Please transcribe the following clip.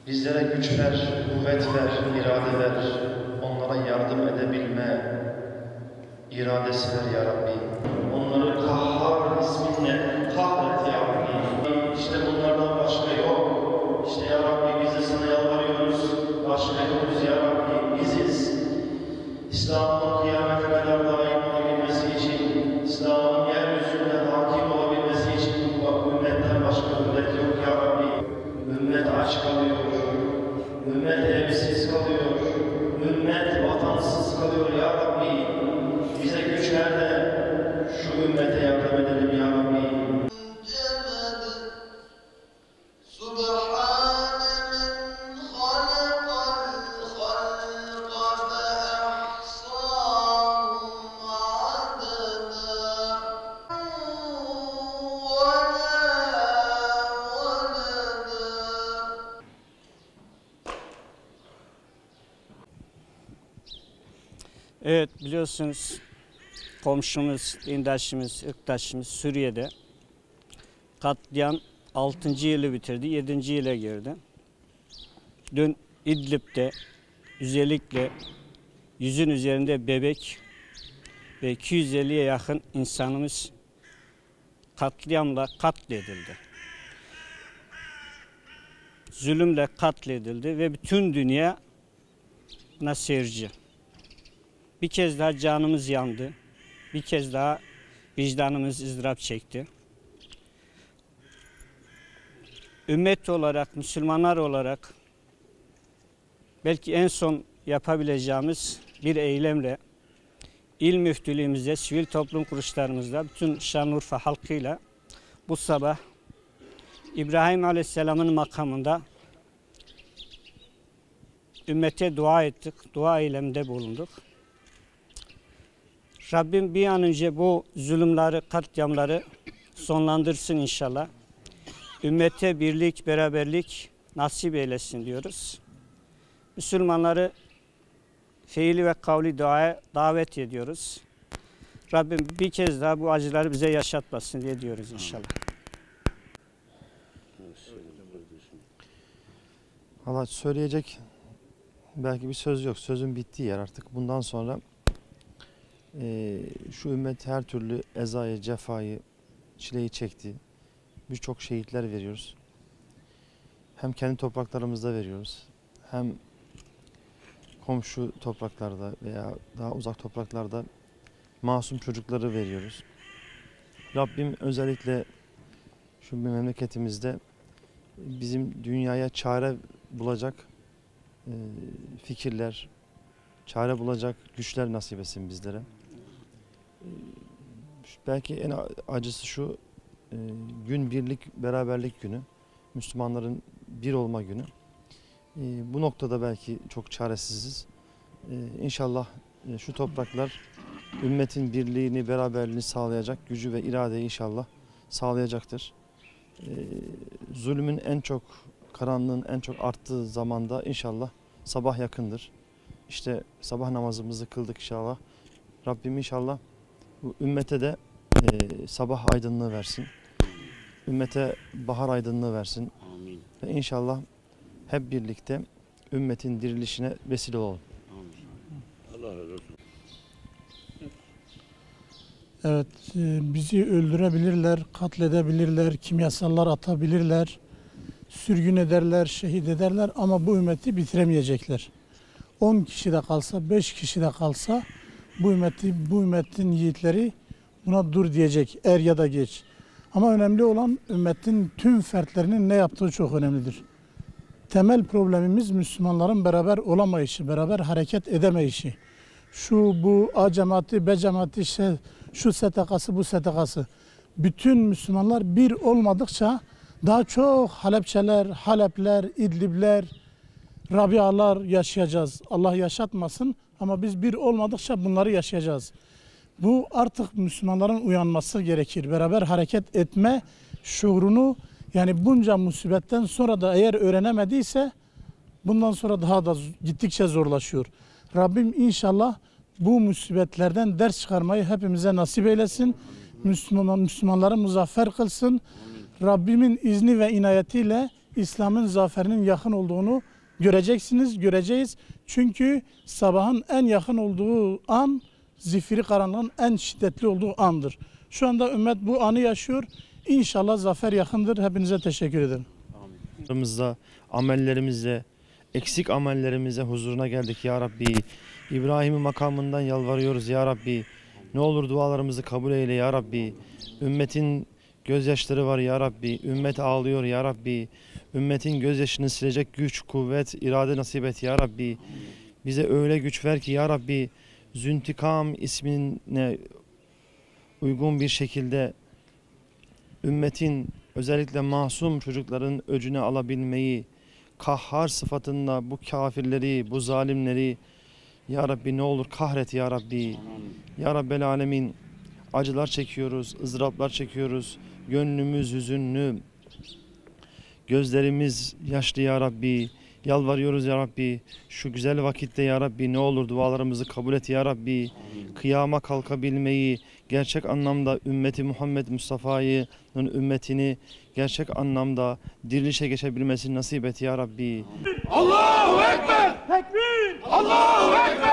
Bizlere güç ver, kuvvet ver, irade ver. Onlara yardım edebilme iradesi ver ya Rabbi. Onları Kahhar isminle kahret ya Rabbi. İşte bunlardan başka yok. İşte ya Rabbi biz de sana yalvarıyoruz. Başka yokuz ya Rabbi. Biziz. İslam'ın kıyamete kadar daim olabilmesi için, İslam'ın yeryüzünde hakim olabilmesi için bu ümmetten başka ümmet yok ya Rabbi. Ümmet aç kalıyor. Ümmet evsiz kalıyor. Ümmet vatansız kalıyor ya Rabbi. Bize güç ver de şu ümmete yardım edelim ya Rabbi. Evet, biliyorsunuz komşumuz, dindaşımız, ırktaşımız Suriye'de katliam 6. yılı bitirdi, 7. yıla girdi. Dün İdlib'de özellikle 100'ün üzerinde bebek ve 250'ye yakın insanımız katliamla katledildi. Zulümle katledildi ve bütün dünya buna seyirci. Bir kez daha canımız yandı. Bir kez daha vicdanımız ızdırap çekti. Ümmet olarak, Müslümanlar olarak belki en son yapabileceğimiz bir eylemle İl Müftülüğümüzde, sivil toplum kuruluşlarımızda, bütün Şanlıurfa halkıyla bu sabah İbrahim Aleyhisselam'ın makamında ümmete dua ettik, dua eyleminde bulunduk. Rabbim bir an önce bu zulümleri, katliamları sonlandırsın inşallah. Ümmete birlik, beraberlik nasip eylesin diyoruz. Müslümanları fiili ve kavli duaya davet ediyoruz. Rabbim bir kez daha bu acıları bize yaşatmasın diye diyoruz inşallah. Valla söyleyecek belki bir söz yok. Sözün bittiği yer artık. Bundan sonra şu ümmet her türlü ezayı, cefayı, çileyi çekti. Birçok şehitler veriyoruz. Hem kendi topraklarımızda veriyoruz. Hem komşu topraklarda veya daha uzak topraklarda masum çocukları veriyoruz. Rabbim özellikle şu memleketimizde bizim dünyaya çare bulacak fikirler, çare bulacak güçler nasip etsin bizlere. Belki en acısı şu, gün birlik, beraberlik günü, Müslümanların bir olma günü. Bu noktada belki çok çaresiziz. İnşallah şu topraklar ümmetin birliğini, beraberliğini sağlayacak gücü ve iradeyi inşallah sağlayacaktır. Zulmün en çok, karanlığın en çok arttığı zamanda inşallah sabah yakındır. İşte sabah namazımızı kıldık inşallah. Rabbim inşallah bu ümmete de sabah aydınlığı versin. Ümmete bahar aydınlığı versin. Amin. Ve inşallah hep birlikte ümmetin dirilişine vesile olalım. Allah razı olsun. Evet, bizi öldürebilirler, katledebilirler, kimyasallar atabilirler, sürgün ederler, şehit ederler ama bu ümmeti bitiremeyecekler. 10 kişi de kalsa, 5 kişi de kalsa bu ümmetin yiğitleri buna dur diyecek, er ya da geç. Ama önemli olan ümmetin tüm fertlerinin ne yaptığı çok önemlidir. Temel problemimiz Müslümanların beraber olamayışı, beraber hareket edemeyişi. Şu bu A cemaati, B cemaati, şu STK'sı, bu STK'sı. Bütün Müslümanlar bir olmadıkça daha çok Halepçeler, Halepler, İdlibler, Rabialar yaşayacağız. Allah yaşatmasın ama biz bir olmadıkça bunları yaşayacağız. Bu artık Müslümanların uyanması gerekir. Beraber hareket etme şuurunu, yani bunca musibetten sonra da eğer öğrenemediyse bundan sonra daha da gittikçe zorlaşıyor. Rabbim inşallah bu musibetlerden ders çıkarmayı hepimize nasip eylesin. Müslümanları muzaffer kılsın. Rabbimin izni ve inayetiyle İslam'ın zaferinin yakın olduğunu göreceksiniz, göreceğiz. Çünkü sabahın en yakın olduğu an, zifiri karanlığın en şiddetli olduğu andır. Şu anda ümmet bu anı yaşıyor. İnşallah zafer yakındır. Hepinize teşekkür ederim. Amellerimizle, eksik amellerimize huzuruna geldik ya Rabbi. İbrahim'in makamından yalvarıyoruz ya Rabbi. Ne olur dualarımızı kabul eyle ya Rabbi. Ümmetin gözyaşları var ya Rabbi. Ümmet ağlıyor ya Rabbi. Ümmetin gözyaşını silecek güç, kuvvet, irade nasip et ya Rabbi. Bize öyle güç ver ki ya Rabbi, Züntikam ismine uygun bir şekilde ümmetin, özellikle masum çocukların öcüne alabilmeyi, kahhar sıfatında bu kafirleri, bu zalimleri ya Rabbi ne olur kahret ya Rabbi. Ya Rabbel Alemin, acılar çekiyoruz, ızdıraplar çekiyoruz. Gönlümüz hüzünlü, gözlerimiz yaşlı ya Rabbi. Yalvarıyoruz ya Rabbi. Şu güzel vakitte ya Rabbi ne olur dualarımızı kabul et ya Rabbi. Kıyama kalkabilmeyi, gerçek anlamda ümmeti Muhammed Mustafa'nın ümmetini gerçek anlamda dirilişe geçebilmesini nasip et ya Rabbi. Allahu Ekber! Tekbir! Allahu Ekber!